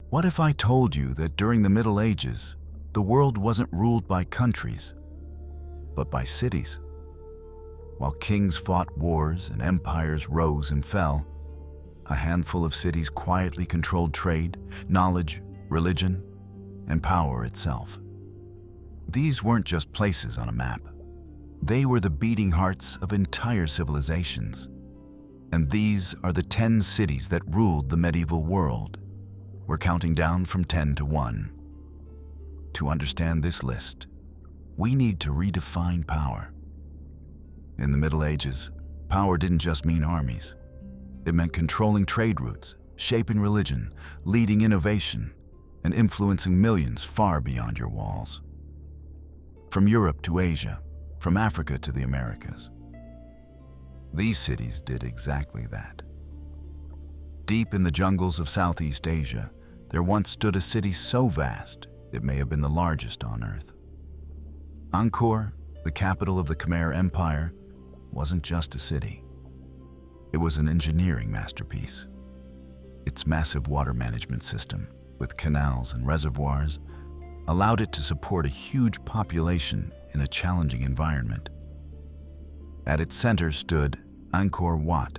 What if I told you that during the Middle Ages, the world wasn't ruled by countries, but by cities? While kings fought wars and empires rose and fell, a handful of cities quietly controlled trade, knowledge, religion, and power itself. These weren't just places on a map. They were the beating hearts of entire civilizations. And these are the 10 cities that ruled the medieval world. We're counting down from 10 to 1. To understand this list, we need to redefine power. In the Middle Ages, power didn't just mean armies. It meant controlling trade routes, shaping religion, leading innovation, and influencing millions far beyond your walls. From Europe to Asia, from Africa to the Americas. These cities did exactly that. Deep in the jungles of Southeast Asia, there once stood a city so vast it may have been the largest on Earth. Angkor, the capital of the Khmer Empire, wasn't just a city. It was an engineering masterpiece. Its massive water management system, with canals and reservoirs, allowed it to support a huge population in a challenging environment. At its center stood Angkor Wat,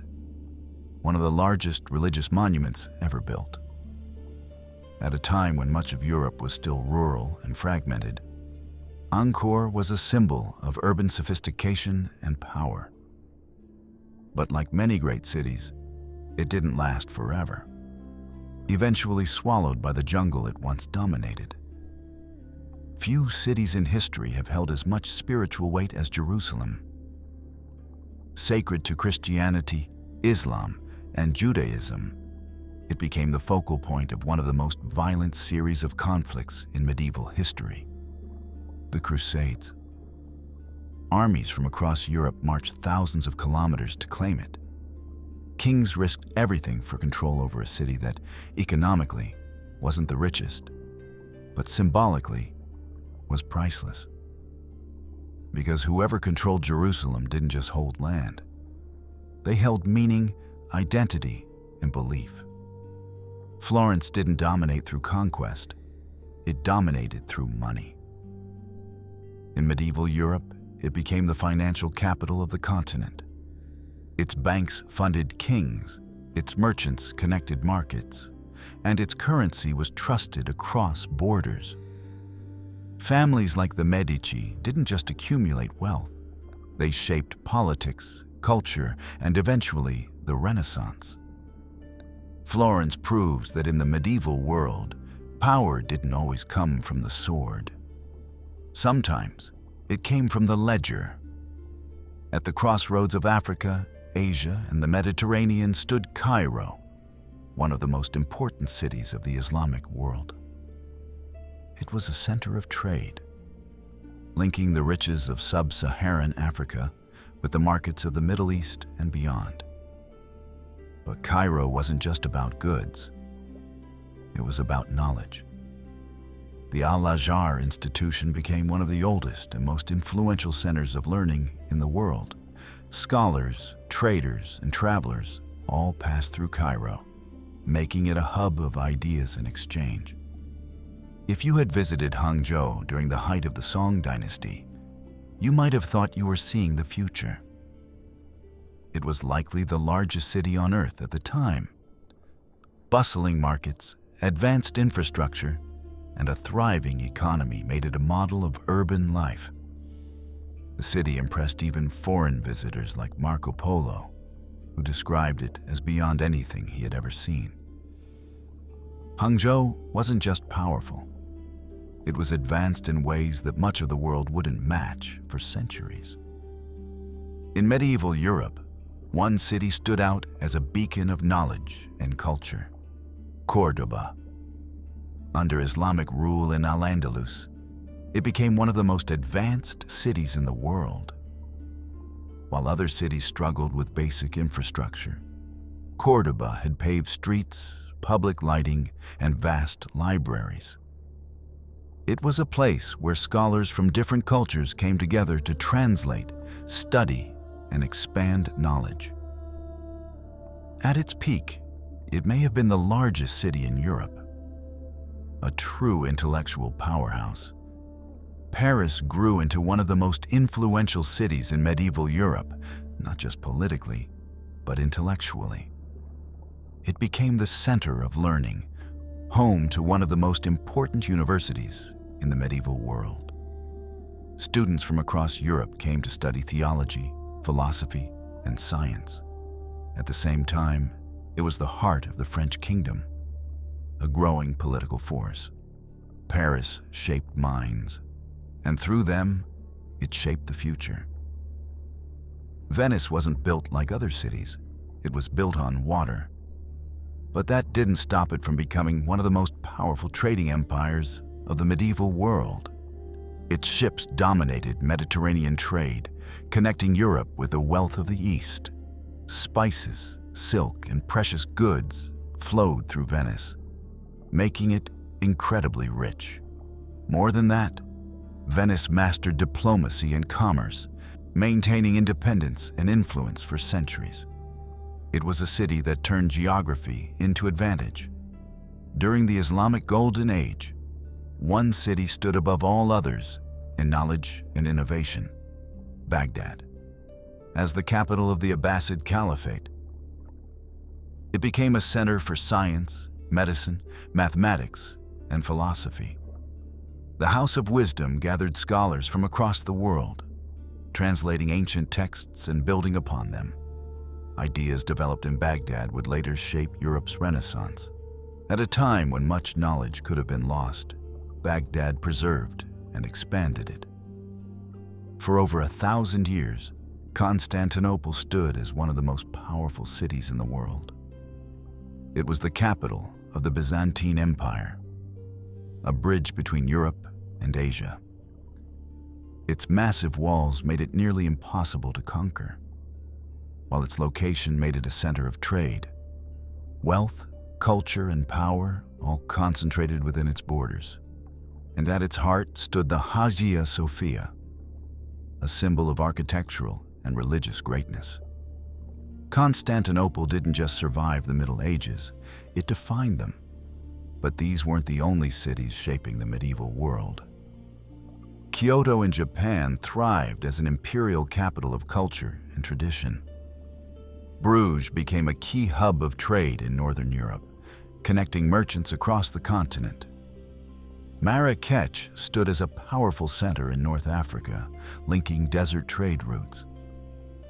one of the largest religious monuments ever built. At a time when much of Europe was still rural and fragmented, Angkor was a symbol of urban sophistication and power. But like many great cities, it didn't last forever, eventually swallowed by the jungle it once dominated. Few cities in history have held as much spiritual weight as Jerusalem. Sacred to Christianity, Islam, and Judaism, it became the focal point of one of the most violent series of conflicts in medieval history, the Crusades. Armies from across Europe marched thousands of kilometers to claim it. Kings risked everything for control over a city that, economically, wasn't the richest, but symbolically, was priceless. Because whoever controlled Jerusalem didn't just hold land. They held meaning, identity, and belief. Florence didn't dominate through conquest. It dominated through money. In medieval Europe, it became the financial capital of the continent. Its banks funded kings, its merchants connected markets, and its currency was trusted across borders. Families like the Medici didn't just accumulate wealth. They shaped politics, culture, and eventually the Renaissance. Florence proves that in the medieval world, power didn't always come from the sword. Sometimes it came from the ledger. At the crossroads of Africa, Asia, and the Mediterranean stood Cairo, one of the most important cities of the Islamic world. It was a center of trade, linking the riches of sub-Saharan Africa with the markets of the Middle East and beyond. But Cairo wasn't just about goods. It was about knowledge. The Al-Azhar institution became one of the oldest and most influential centers of learning in the world. Scholars, traders, and travelers all passed through Cairo, making it a hub of ideas and exchange. If you had visited Hangzhou during the height of the Song dynasty, you might have thought you were seeing the future. It was likely the largest city on Earth at the time. Bustling markets, advanced infrastructure, and a thriving economy made it a model of urban life. The city impressed even foreign visitors like Marco Polo, who described it as beyond anything he had ever seen. Hangzhou wasn't just powerful. It was advanced in ways that much of the world wouldn't match for centuries. In medieval Europe, one city stood out as a beacon of knowledge and culture: Córdoba. Under Islamic rule in Al-Andalus, it became one of the most advanced cities in the world. While other cities struggled with basic infrastructure, Córdoba had paved streets, public lighting, and vast libraries. It was a place where scholars from different cultures came together to translate, study, and expand knowledge. At its peak, it may have been the largest city in Europe. a true intellectual powerhouse. Paris grew into one of the most influential cities in medieval Europe, not just politically, but intellectually. It became the center of learning, home to one of the most important universities in the medieval world. Students from across Europe came to study theology, philosophy, and science. At the same time, it was the heart of the French kingdom, a growing political force. Paris shaped minds, and through them, it shaped the future. Venice wasn't built like other cities. It was built on water. But that didn't stop it from becoming one of the most powerful trading empires of the medieval world. Its ships dominated Mediterranean trade, connecting Europe with the wealth of the East. Spices, silk, and precious goods flowed through Venice, making it incredibly rich. More than that, Venice mastered diplomacy and commerce, maintaining independence and influence for centuries. It was a city that turned geography into advantage. During the Islamic Golden Age, one city stood above all others in knowledge and innovation: Baghdad. As the capital of the Abbasid Caliphate, it became a center for science, medicine, mathematics, and philosophy. The House of Wisdom gathered scholars from across the world, translating ancient texts and building upon them. Ideas developed in Baghdad would later shape Europe's Renaissance. At a time when much knowledge could have been lost, Baghdad preserved and expanded it. For over 1,000 years, Constantinople stood as one of the most powerful cities in the world. It was the capital of the Byzantine Empire, a bridge between Europe and Asia. Its massive walls made it nearly impossible to conquer, while its location made it a center of trade. Wealth, culture, and power all concentrated within its borders. And at its heart stood the Hagia Sophia, a symbol of architectural and religious greatness. Constantinople didn't just survive the Middle Ages, it defined them. But these weren't the only cities shaping the medieval world. Kyoto in Japan thrived as an imperial capital of culture and tradition. Bruges became a key hub of trade in northern Europe, connecting merchants across the continent. Marrakech stood as a powerful center in North Africa, linking desert trade routes.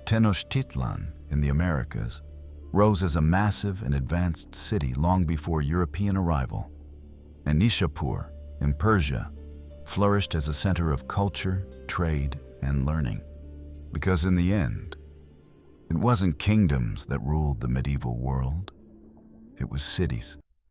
Tenochtitlan in the Americas rose as a massive and advanced city long before European arrival. And Nishapur in Persia flourished as a center of culture, trade, and learning. Because in the end, it wasn't kingdoms that ruled the medieval world, it was cities.